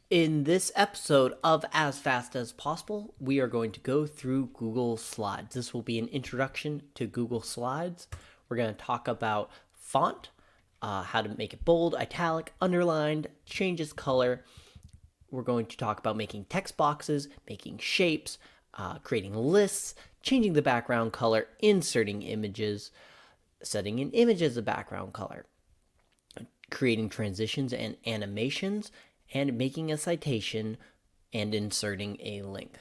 In this episode of As Fast as Possible, we are going to go through Google Slides. This will be an introduction to Google Slides. We're going to talk about font, how to make it bold, italic, underlined, change its color. We're going to talk about making text boxes, making shapes, creating lists, changing the background color, inserting images, setting an image as a background color, creating transitions and animations, and making a citation and inserting a link.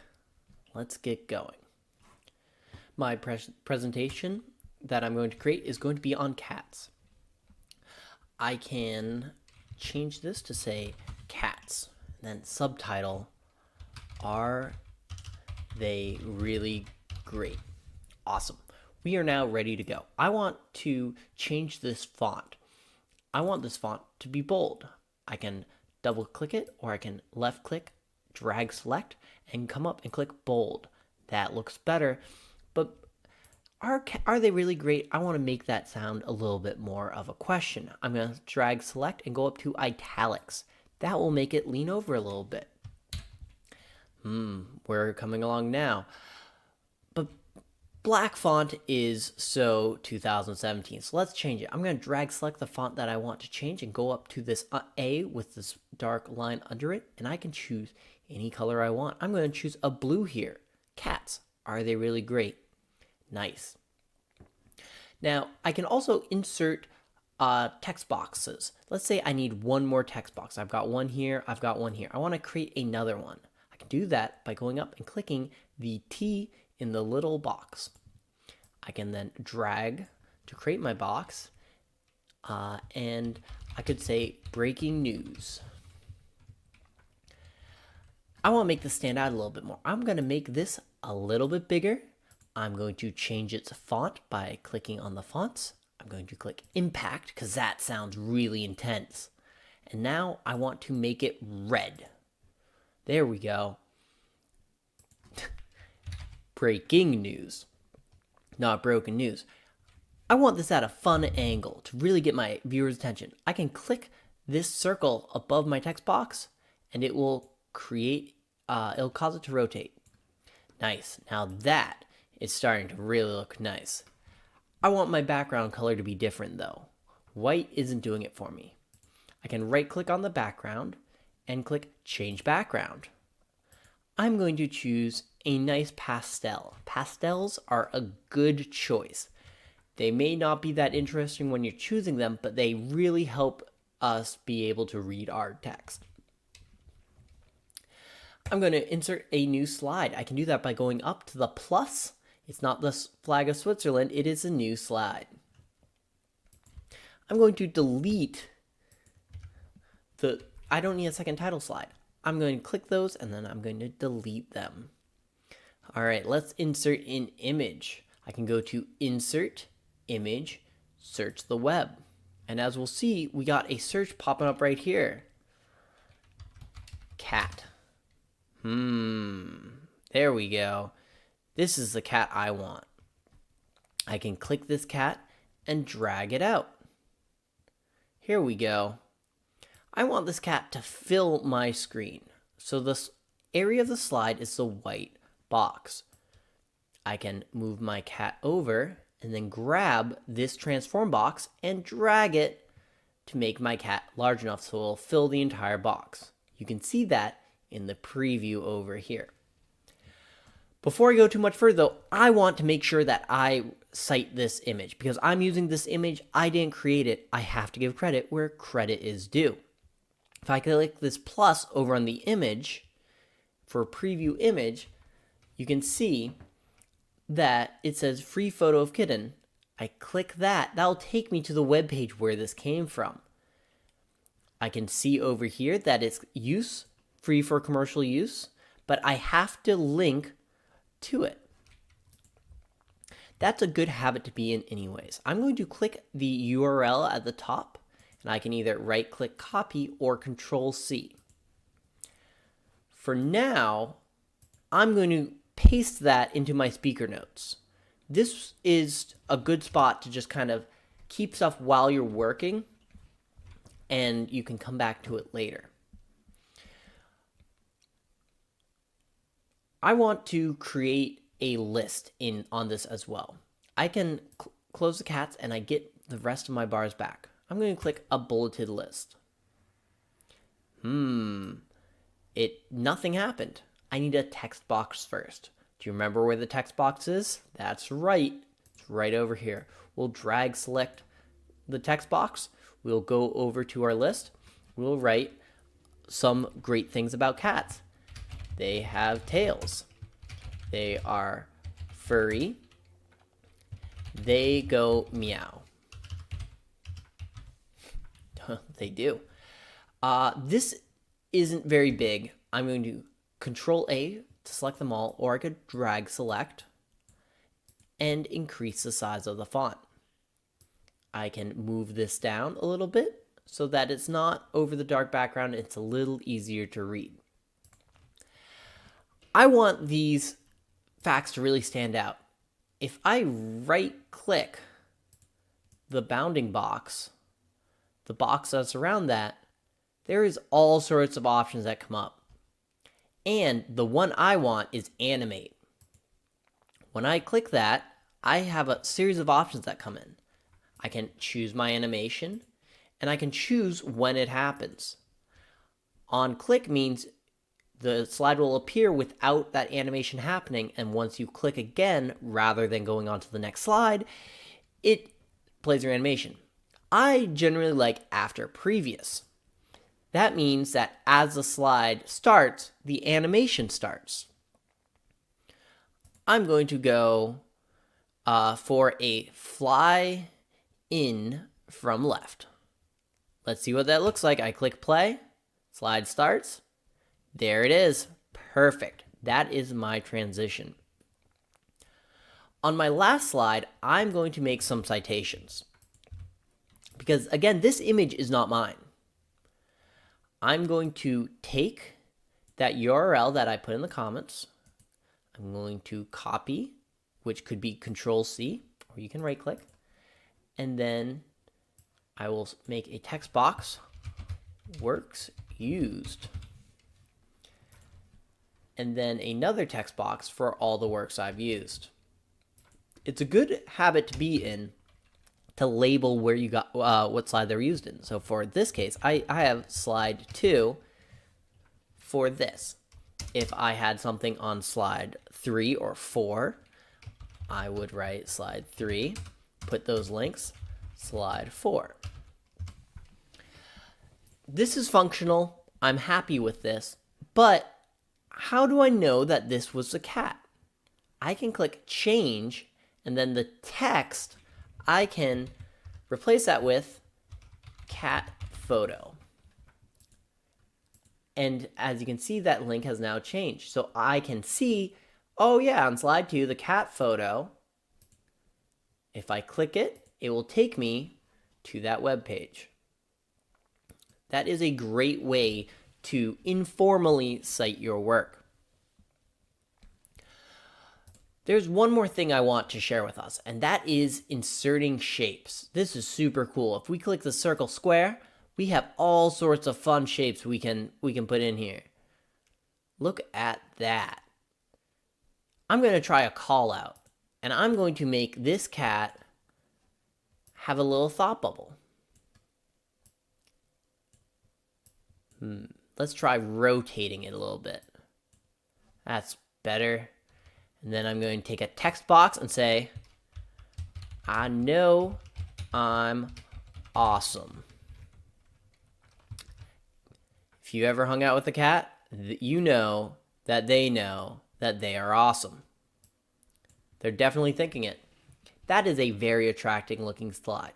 Let's get going. My presentation that I'm going to create is going to be on cats. I can change this to say cats, and then subtitle, are they really great? Awesome. We are now ready to go. I want to change this font. I want this font to be bold. I can double click it, or I can left click, drag select, and come up and click bold. That looks better, but are they really great? I want to make that sound a little bit more of a question. I'm going to drag select and go up to italics. That will make it lean over a little bit. We're coming along now. But black font is so 2017, so let's change it. I'm going to drag select the font that I want to change and go up to this A with this dark line under it, and I can choose any color I want. I'm going to choose a blue here. Cats, are they really great? Nice. Now, I can also insert text boxes. Let's say I need one more text box. I've got one here, I've got one here. I want to create another one. I can do that by going up and clicking the T in the little box. I can then drag to create my box, and I could say breaking news. I want to make this stand out a little bit more. I'm going to make this a little bit bigger. I'm going to change its font by clicking on the fonts. I'm going to click impact because that sounds really intense. And now I want to make it red. There we go. Breaking news, not broken news. I want this at a fun angle to really get my viewers' attention. I can click this circle above my text box and it will it'll cause it to rotate. Nice. Now that is starting to really look nice. I want my background color to be different though. White isn't doing it for me. I can right click on the background and click change background. I'm going to choose a nice pastel. Pastels are a good choice. They may not be that interesting when you're choosing them, but they really help us be able to read our text. I'm going to insert a new slide. I can do that by going up to the plus. It's not the flag of Switzerland, it is a new slide. I'm going to delete I don't need a second title slide. I'm going to click those and then I'm going to delete them. All right, let's insert an image. I can go to insert, image, search the web. And as we'll see, we got a search popping up right here. Cat. There we go. This is the cat I want. I can click this cat and drag it out. Here we go. I want this cat to fill my screen. So this area of the slide is the white box. I can move my cat over and then grab this transform box and drag it to make my cat large enough so it'll fill the entire box. You can see that in the preview over here. Before I go too much further, though, I want to make sure that I cite this image because I'm using this image. I didn't create it. I have to give credit where credit is due. If I click this plus over on the image for preview image, you can see that it says free photo of kitten. I click that. That'll take me to the web page where this came from. I can see over here that it's free for commercial use, but I have to link to it. That's a good habit to be in anyways. I'm going to click the URL at the top, and I can either right click copy or control C. For now, I'm going to paste that into my speaker notes. This is a good spot to just kind of keep stuff while you're working, and you can come back to it later. I want to create a list on this as well. I can close the cats and I get the rest of my bars back. I'm going to click a bulleted list. Nothing happened. I need a text box first. Do you remember where the text box is? That's right. It's right over here. We'll drag select the text box. We'll go over to our list. We'll write some great things about cats. They have tails. They are furry. They go meow. They do. This isn't very big. I'm going to Control A to select them all, or I could drag select and increase the size of the font. I can move this down a little bit so that it's not over the dark background. It's a little easier to read. I want these facts to really stand out. If I right click the bounding box, the box that's around that, there is all sorts of options that come up. And the one I want is animate. When I click that, I have a series of options that come in. I can choose my animation, and I can choose when it happens. On click means the slide will appear without that animation happening, and once you click again, rather than going on to the next slide, it plays your animation. I generally like after previous. That means that as the slide starts, the animation starts. I'm going to go for a fly in from left. Let's see what that looks like. I click play, slide starts. There it is. Perfect. That is my transition. On my last slide, I'm going to make some citations. Because again, this image is not mine. I'm going to take that URL that I put in the comments. I'm going to copy, which could be Control C, or you can right click. And then I will make a text box, works used. And then another text box for all the works I've used. It's a good habit to be in to label where you got what slide they're used in. So for this case, I have slide 2 for this. If I had something on slide 3 or 4, I would write slide 3, put those links, slide 4. This is functional. I'm happy with this, but how do I know that this was a cat? I can click change, and then the text, I can replace that with cat photo. And as you can see, that link has now changed. So I can see, oh yeah, on slide 2, the cat photo, if I click it, it will take me to that web page. That is a great way to informally cite your work. There's one more thing I want to share with us, and that is inserting shapes. This is super cool. If we click the circle square, we have all sorts of fun shapes we can put in here. Look at that. I'm going to try a call out, and I'm going to make this cat have a little thought bubble. Let's try rotating it a little bit. That's better. And then I'm going to take a text box and say, I know I'm awesome. If you ever hung out with a cat, you know that they are awesome. They're definitely thinking it. That is a very attracting looking slide.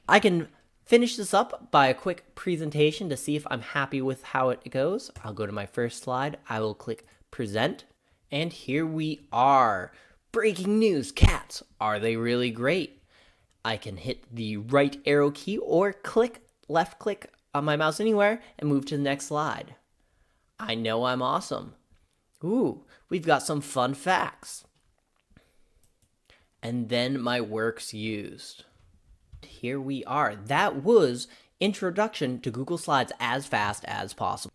I can finish this up by a quick presentation to see if I'm happy with how it goes. I'll go to my first slide. I will click present. And here we are. Breaking news, cats. Are they really great? I can hit the right arrow key or left click on my mouse anywhere and move to the next slide. I know I'm awesome. Ooh, we've got some fun facts. And then my works used. Here we are. That was Introduction to Google Slides as fast as possible.